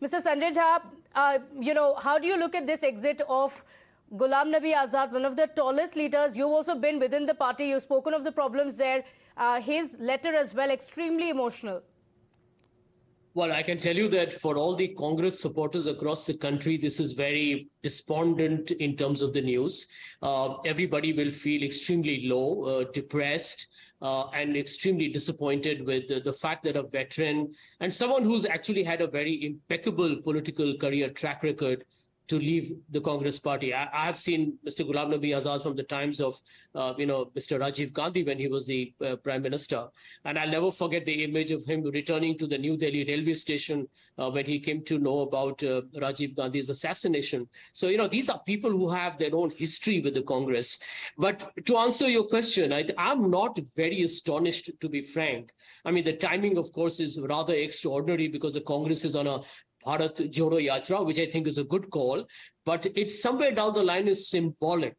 Mr. Sanjay Jha, how do you look at this exit of Ghulam Nabi Azad, one of the tallest leaders? You've also been within the party. You've spoken of the problems there. His letter as well, extremely emotional. Well, I can tell you that for all the Congress supporters across the country, this is very despondent in terms of the news. Everybody will feel extremely low, depressed, and extremely disappointed with the fact that a veteran and someone who's actually had a very impeccable political career track record to leave the Congress party. I have seen Mr. Ghulam Nabi Azad from the times of, Mr. Rajiv Gandhi when he was the Prime Minister. And I'll never forget the image of him returning to the New Delhi railway station when he came to know about Rajiv Gandhi's assassination. So, these are people who have their own history with the Congress. But to answer your question, I'm not very astonished, to be frank. I mean, the timing, of course, is rather extraordinary because the Congress is on a Bharat Jodo Yatra, which I think is a good call, but it's somewhere down the line is symbolic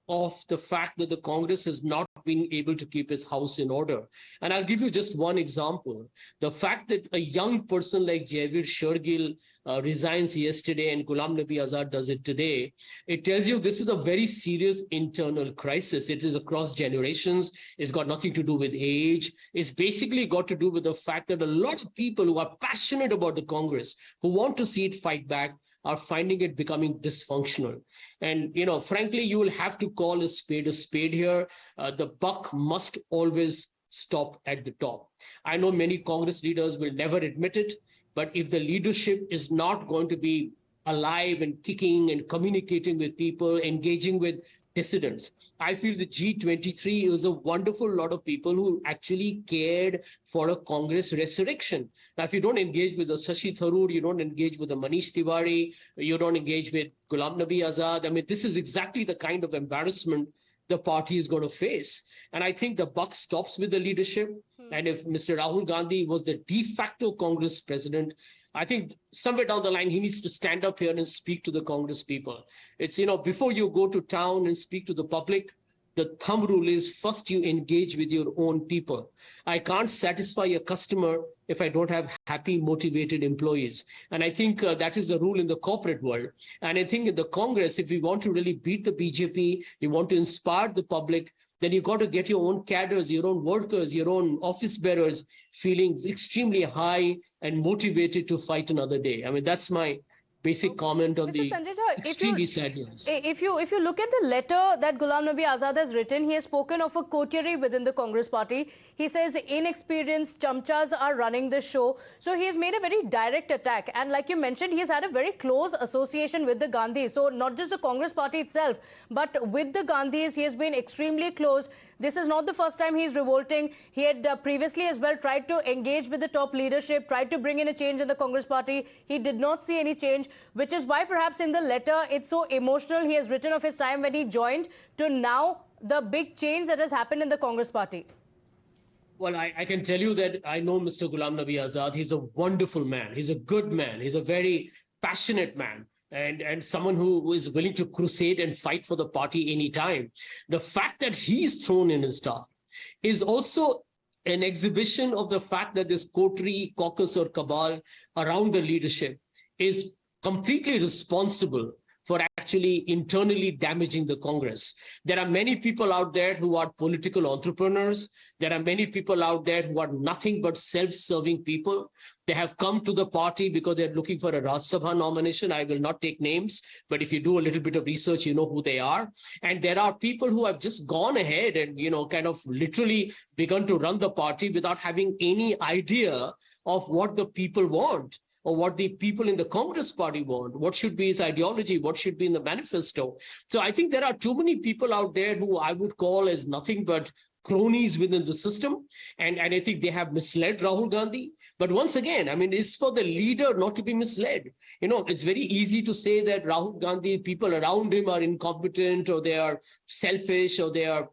of the fact that the Congress has not been able to keep its house in order. And I'll give you just one example. The fact that a young person like Jaivir Shergill resigns yesterday and Ghulam Nabi Azad does it today, it tells you this is a very serious internal crisis. It is across generations. It's got nothing to do with age. It's basically got to do with the fact that a lot of people who are passionate about the Congress, who want to see it fight back, are finding it becoming dysfunctional. And, frankly, you will have to call a spade here. The buck must always stop at the top. I know many Congress leaders will never admit it, but if the leadership is not going to be alive and kicking and communicating with people, engaging with dissidents, I feel the G23 is a wonderful lot of people who actually cared for a Congress resurrection. Now, if you don't engage with the Shashi Tharoor, you don't engage with the Manish Tiwari, you don't engage with Ghulam Nabi Azad, I mean, this is exactly the kind of embarrassment the party is going to face. And I think the buck stops with the leadership. And if Mr. Rahul Gandhi was the de facto Congress president, I think somewhere down the line, he needs to stand up here and speak to the Congress people. It's, before you go to town and speak to the public, the thumb rule is first you engage with your own people. I can't satisfy a customer if I don't have happy, motivated employees. And I think that is the rule in the corporate world. And I think in the Congress, if we want to really beat the BJP, you want to inspire the public, then you've got to get your own cadres, your own workers, your own office bearers feeling extremely high and motivated to fight another day. I mean, that's my basic comment on the Sanjay Jha, extremely sad news. If you look at the letter that Ghulam Nabi Azad has written, he has spoken of a coterie within the Congress party. He says inexperienced chamchas are running the show. So he has made a very direct attack. And like you mentioned, he has had a very close association with the Gandhis. So not just the Congress party itself, but with the Gandhis, he has been extremely close. This is not the first time he is revolting. He had previously as well tried to engage with the top leadership, tried to bring in a change in the Congress party. He did not see any change, which is why perhaps in the letter it's so emotional. He has written of his time when he joined to now the big change that has happened in the Congress party. Well, I can tell you that I know Mr. Ghulam Nabi Azad. He's a wonderful man. He's a good man. He's a very passionate man. And someone who is willing to crusade and fight for the party anytime. The fact that he's thrown in his stuff is also an exhibition of the fact that this coterie, caucus or cabal around the leadership is completely responsible for actually internally damaging the Congress. There are many people out there who are political entrepreneurs. There are many people out there who are nothing but self-serving people. They have come to the party because they're looking for a Rajya Sabha nomination. I will not take names, but if you do a little bit of research, you know who they are. And there are people who have just gone ahead and, kind of literally begun to run the party without having any idea of what the people want, or what the people in the Congress party want, what should be its ideology, what should be in the manifesto. So I think there are too many people out there who I would call as nothing but cronies within the system. And I think they have misled Rahul Gandhi. But once again, I mean, it's for the leader not to be misled. It's very easy to say that Rahul Gandhi, people around him are incompetent, or they are selfish, or they are,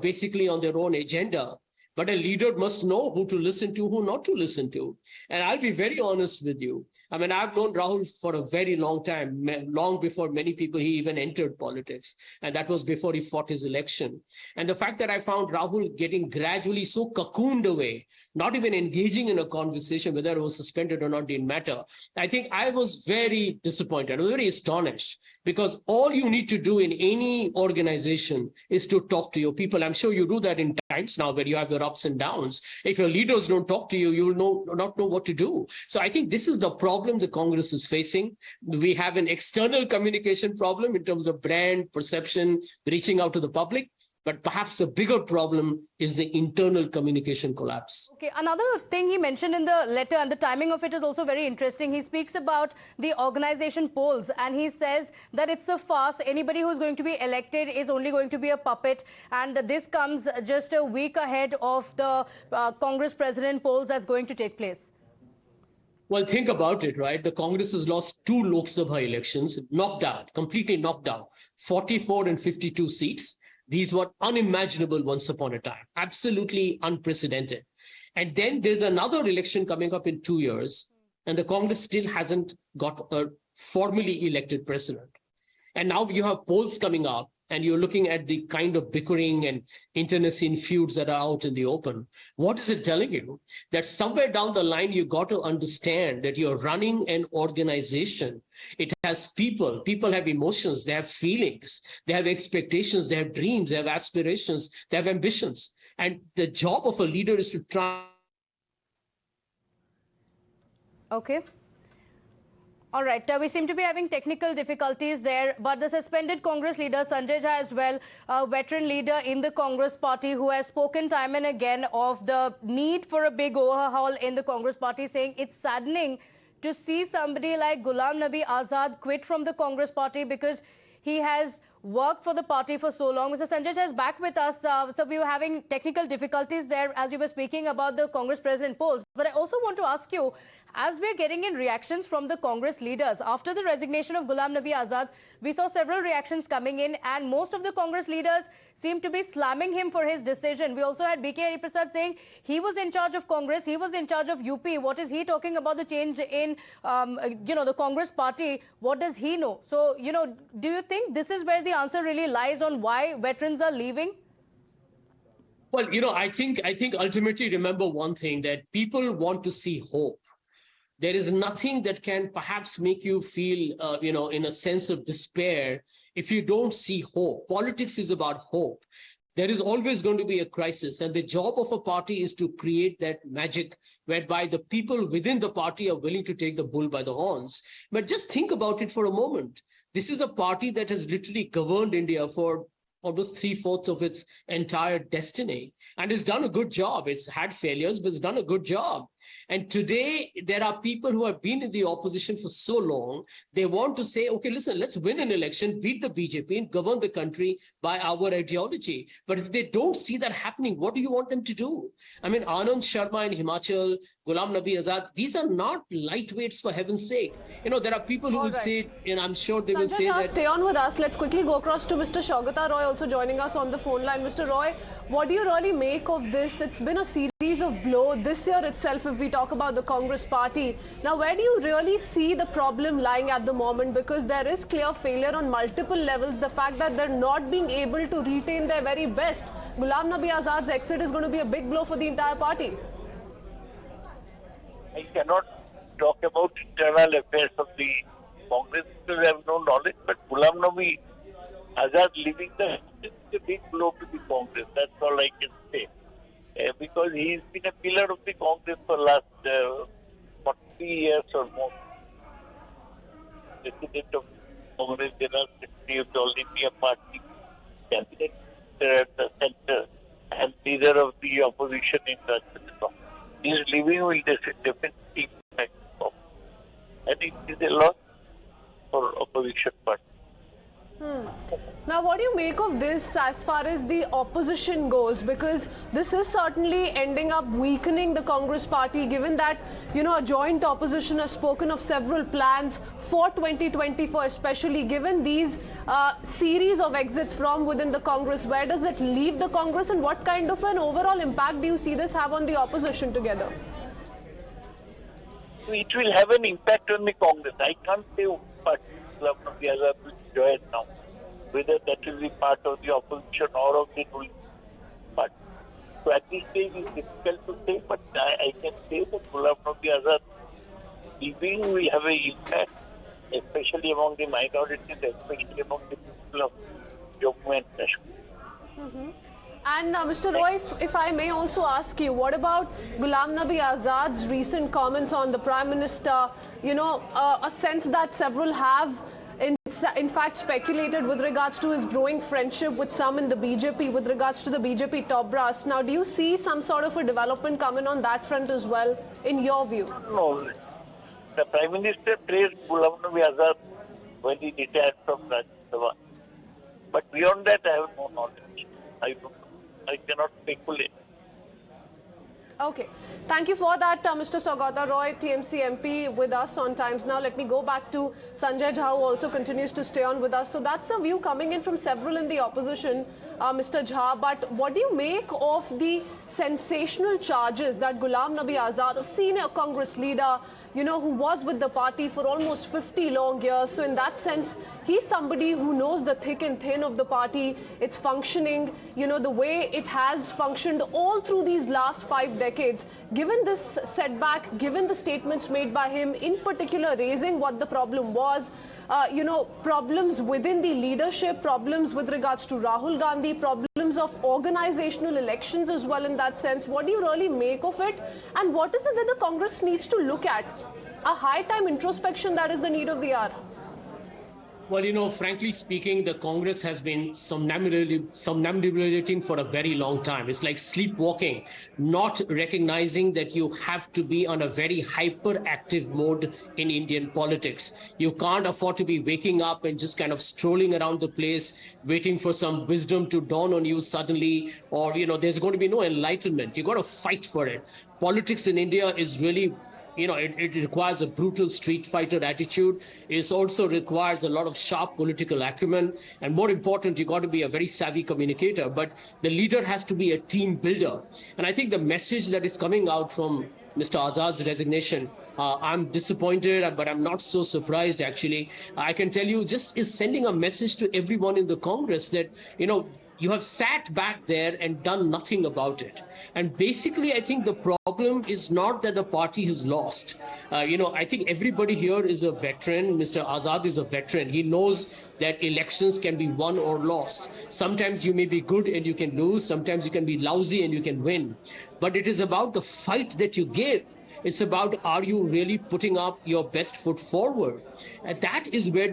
basically on their own agenda. But a leader must know who to listen to, who not to listen to. And I'll be very honest with you. I mean, I've known Rahul for a very long time, long before many people, he even entered politics. And that was before he fought his election. And the fact that I found Rahul getting gradually so cocooned away, not even engaging in a conversation, whether it was suspended or not didn't matter. I think I was very disappointed. I was very astonished, because all you need to do in any organization is to talk to your people. I'm sure you do that in times now where you have your ups and downs. If your leaders don't talk to you, you will not know what to do. So I think this is the problem the Congress is facing. We have an external communication problem in terms of brand, perception, reaching out to the public. But perhaps the bigger problem is the internal communication collapse. Okay, another thing he mentioned in the letter, and the timing of it is also very interesting. He speaks about the organization polls, and he says that it's a farce. Anybody who's going to be elected is only going to be a puppet, and this comes just a week ahead of the Congress president polls that's going to take place. Well, think about it, right? The Congress has lost 2 Lok Sabha elections, knocked out, completely knocked out, 44 and 52 seats. These were unimaginable once upon a time, absolutely unprecedented. And then there's another election coming up in 2 years, and the Congress still hasn't got a formally elected president. And now you have polls coming up, and you're looking at the kind of bickering and internecine feuds that are out in the open. What is it telling you? That somewhere down the line, you got to understand that you're running an organization. It has people. People have emotions. They have feelings. They have expectations. They have dreams. They have aspirations. They have ambitions. And the job of a leader is to try. Okay. All right, we seem to be having technical difficulties there, but the suspended Congress leader Sanjay Jha as well, a veteran leader in the Congress party who has spoken time and again of the need for a big overhaul in the Congress party, saying it's saddening to see somebody like Ghulam Nabi Azad quit from the Congress party because he has worked for the party for so long. Mr. Sanjay Jha is back with us. So we were having technical difficulties there as you were speaking about the Congress president polls. But I also want to ask you, as we're getting in reactions from the Congress leaders, after the resignation of Ghulam Nabi Azad, we saw several reactions coming in, and most of the Congress leaders seem to be slamming him for his decision. We also had BK Hariprasad saying he was in charge of Congress, he was in charge of UP. What is he talking about the change in, the Congress party? What does he know? So, do you think this is where the answer really lies on why veterans are leaving? Well, I think ultimately remember one thing, that people want to see hope. There is nothing that can perhaps make you feel, in a sense of despair if you don't see hope. Politics is about hope. There is always going to be a crisis, and the job of a party is to create that magic whereby the people within the party are willing to take the bull by the horns. But just think about it for a moment. This is a party that has literally governed India for almost 3/4 of its entire destiny, and it's done a good job. It's had failures, but it's done a good job. And today, there are people who have been in the opposition for so long, they want to say, okay, listen, let's win an election, beat the BJP, and govern the country by our ideology. But if they don't see that happening, what do you want them to do? I mean, Anand Sharma in Himachal, Ghulam Nabi Azad, these are not lightweights, for heaven's sake. There are people who will say, and I'm sure they will say that. Stay on with us. Let's quickly go across to Mr. Shaugata Roy, also joining us on the phone line. Mr. Roy, what do you really make of this? It's been a series of blows this year itself, if we talk about the Congress party. Now, where do you really see the problem lying at the moment? Because there is clear failure on multiple levels. The fact that they're not being able to retain their very best. Ghulam Nabi Azad's exit is going to be a big blow for the entire party. I cannot talk about internal affairs of the Congress because I have no knowledge, but Ghulam Nabi Azad leaving the is a big blow to the Congress. That's all I can say. Because he's been a pillar of the Congress for the last 40 years or more. President of Congress, General Secretary of the All India Party, cabinet at the center, and leader of the opposition in Rajya Sabha. His leaving will definitely impact the Congress. And it is a loss for opposition party. Now, what do you make of this as far as the opposition goes? Because this is certainly ending up weakening the Congress party, given that, a joint opposition has spoken of several plans for 2024, especially given these series of exits from within the Congress? Where does it leave the Congress, and what kind of an overall impact do you see this have on the opposition together? It will have an impact on the Congress. I can't say what Ghulam Nabi Azad will join now, whether that will be part of the opposition or of the ruling party. So at this stage it's difficult to say, but I can say that Ghulam Nabi Azad leaving will have an impact, especially among the minorities, especially among the people of Jammu and Kashmir. And Mr. Roy, if I may also ask you, what about Ghulam Nabi Azad's recent comments on the Prime Minister? You know, a sense that several have in fact speculated with regards to his growing friendship with some in the BJP, with regards to the BJP top brass. Now, do you see some sort of a development coming on that front as well, in your view? No. The Prime Minister praised Ghulam Nabi Azad when he retired from Rajib Sabha. But beyond that, I have no knowledge. I cannot speculate. Okay. Thank you for that, Mr. Saugata Roy, TMC MP, with us on Times Now. Let me go back to Sanjay Jha, who also continues to stay on with us. So that's a view coming in from several in the opposition, Mr. Jha. But what do you make of the sensational charges that Ghulam Nabi Azad, a senior Congress leader, you know, who was with the party for almost 50 long years. So in that sense, he's somebody who knows the thick and thin of the party, its functioning, you know, the way it has functioned all through these last 5 decades. Given this setback, given the statements made by him, in particular raising what the problem was, you know, problems within the leadership, problems with regards to Rahul Gandhi, problems of organizational elections as well in that sense. What do you really make of it? And what is it that the Congress needs to look at? A high-time introspection that is the need of the hour. Well, you know, frankly speaking, the Congress has been somnambulating for a very long time. It's like sleepwalking, not recognizing that you have to be on a very hyperactive mode in Indian politics. You can't afford to be waking up and just kind of strolling around the place, waiting for some wisdom to dawn on you suddenly, or, you know, there's going to be no enlightenment. You've got to fight for it. Politics in India is really, you know, it requires a brutal street fighter attitude. It also requires a lot of sharp political acumen. And more important, you got to be a very savvy communicator. But the leader has to be a team builder. And I think the message that is coming out from Mr. Azad's resignation, I'm disappointed, but I'm not so surprised, actually. I can tell you, just is sending a message to everyone in the Congress that, you know, you have sat back there and done nothing about it. And basically, I think the problem is not that the party has lost. You know, I think everybody here is a veteran. Mr. Azad is a veteran. He knows that elections can be won or lost. Sometimes you may be good and you can lose. Sometimes you can be lousy and you can win. But it is about the fight that you give. It's about, are you really putting up your best foot forward? And that is where.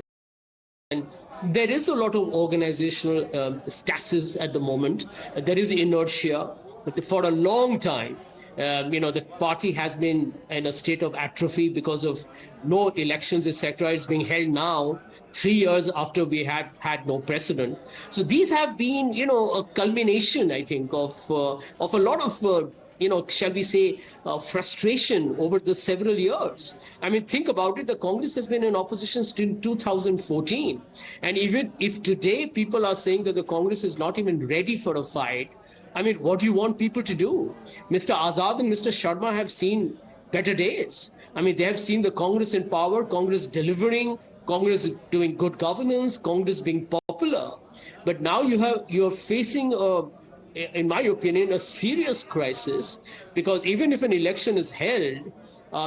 And there is a lot of organizational stasis at the moment. There is inertia. But for a long time, you know, the party has been in a state of atrophy because of no elections, etc. It's being held now, 3 years after we have had no precedent. So these have been, you know, a culmination, I think, of a lot of you know, shall we say, frustration over the several years. I mean, think about it. The Congress has been in opposition since 2014. And even if today people are saying that the Congress is not even ready for a fight, I mean, what do you want people to do? Mr. Azad and Mr. Sharma have seen better days. I mean, they have seen the Congress in power, Congress delivering, Congress doing good governance, Congress being popular. But now you're facing in my opinion, a serious crisis, because even if an election is held,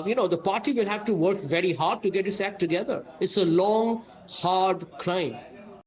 you know, the party will have to work very hard to get its act together. It's a long, hard climb.